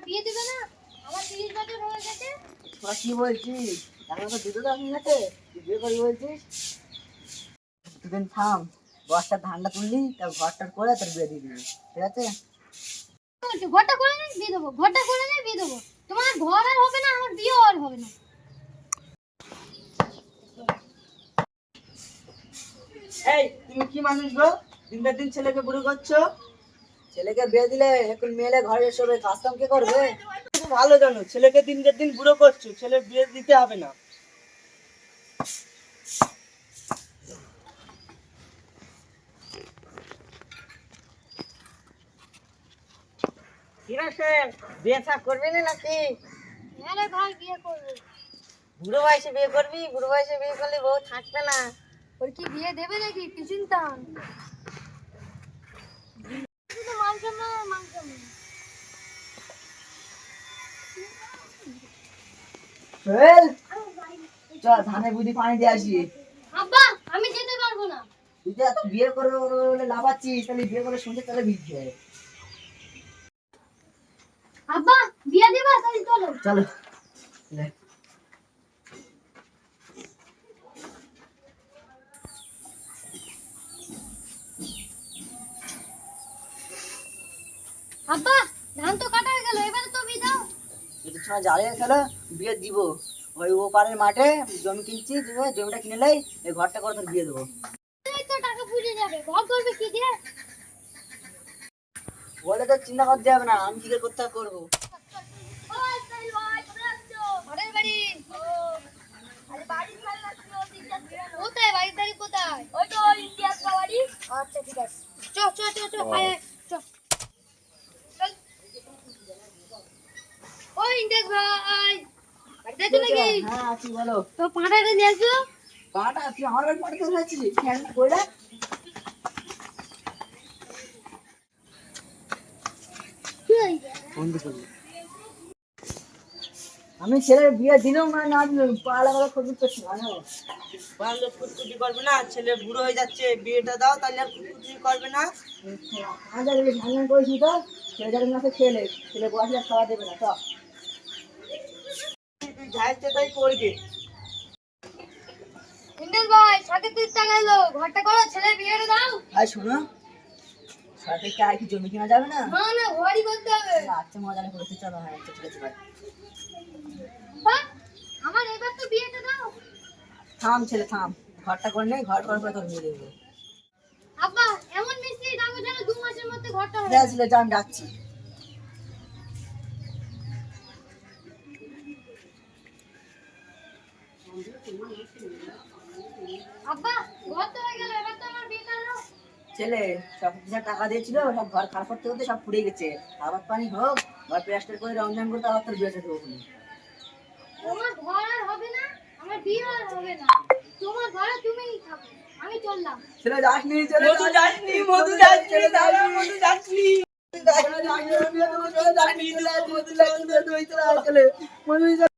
বিয়ে দিবে না? আমার 30 বছর হয়ে গেছে। তোরা কি বলছিস? এখন তো দুটো দাম গেছে, তুই বিয়ে করবি বলছিস? দুদিন থাম, বস্তার ধানটা তুললি, তার ঘরটার করে তোর বিয়ে দিয়ে দিবি, ঠিক আছে? বলছি ঘরটা করে নেই বিয়ে দেবো, ঘরটা করে নেই বিয়ে দেবো। তোমার ঘর আর হবে না, আমার বিয়েও আর হবে না। এই তুমি কি মানুষ গো, দিনকে দিন ছেলেকে বুড়ো করছো? ছেলেকে বিয়ে দিলে এখন মেয়েলে ঘরে এসে কাজ কাম কে করবে? তুমি ভালো জানো ছেলেকে দিনকে দিন বুড়ো করছো, ছেলে বিয়ে দিতে হবে না। বিয়ে থা করবি না নাকি? হ্যাঁ রে ভাই, বিয়ে করবো। বুড়ো বয়সে বিয়ে করবি? বুড়ো বয়সে বিয়ে করলে বউ থাকবে না। ওর কি বিয়ে দেবে নাকি? কি চিন্তা? শুধু মান সম্মান, মান সম্মান। সোহেল, চল ধানে বুঝি পানি দিয়ে আসি। আব্বা, আমি যেতে পারবো না। তুই যে এত বিয়ে করবে বলে লাফাচ্ছিস, তাহলে বিয়ে করে শুনতে তাহলে বিয়ে হয়। আব্বা, বিয়ে দিবা? তাহলে চলো। চলো লে। আব্বা, ধান তো কাটা হয়ে গেল, এবারে তো বিয়ে দাও। যদি সময় জ্বালিয়ে খেলো বিয়ে দিব। ওই ওপারের মাঠে জমি কিনছি, দিব জমিটা কিনে লাই, এই ঘরটা করে তোর বিয়ে দেবো। এই তো টাকা পুড়ে যাবে, ঘর করবে কি দিয়ে? বলে তো চিন্তা করতে হবে না, আমি কি করে করতে করবো। ওই সাইল ভাই, কোথায় আছো? ঘরের বাড়ি। ও, আরে বাড়ির সাইল আছো, তিনটা বেরানো। কোথায় বাড়ির বাড়ি কোথায়? ওই তো ইন্ডিয়ার বাড়ি। আচ্ছা ঠিক আছে। চ চ চ চ, আয় আয়, চ। চল। ওই ইন্ডিয়ার ভাই, বাড়িতে আছো নাকি? হ্যাঁ আছি, বলো। তো পাঁঠাটা নিয়ে আসো। পাটা তুই আমার বাড়ি পাঠাতে চাচ্ছিস? কেন বলে? আমি ছেলের বিয়ে দিলেও মানে না দিলেও পালা পালা খবর করছি ভালো। ভালো ফুটফুটি করবে না, ছেলে বুড়ো হয়ে যাচ্ছে, বিয়েটা দাও তাহলে আর ফুটফুটি করবে না। হাজার ঝামেলা করেছি তো, ছেলে যাদের মাসে ছেলে ছেলে বয়সে খাওয়া দেবে না তো। তুই যা ইচ্ছে তাই করবে। ইন্ডিয়ার ভাই, সাথে 30 টাকা এলো, ঘরটা করো, ছেলের বিয়েটা দাও। আর শোনো, সাথে কি আর কি জমি কিনা যাবে না? না না, ঘরই করতে হবে। আচ্ছা মজা না করতে, চলো। হ্যাঁ আচ্ছা ঠিক আছে ভাই। বাহ, আমার এবার তো বিয়েটা দাও। থাম ছেলে থাম, ঘরটা করে নেই, ঘর করার পরে তোর বিয়ে দেবো। আব্বা, এমন মিস্ত্রি ডাকো যেন 2 মাসের মধ্যে ঘরটা হয়ে যা যায়। ছেলে যা, আমি ডাকছি। আব্বা, ঘর তো হয়ে গেল, এবার তো আমার বিয়েটা দাও। ছেলে সব যা টাকা দিয়েছিল সব ঘর খারাপ করতে করতে সব পুড়ে গেছে। আবার পানি হোক, ঘর প্লাস্টার করে রংধন করতে আবার তোর বিয়েটা দেবো। তোমার ঘর আর হবে না, আমার বিয়ে আর হবে না। তোমার ঘরে তুমিই থাকো, আমি চললাম। ছেলে যাসনি, চলে মধু যাসনি, মধু যাসনি, দাদা মধু যাসনি। যাসনি,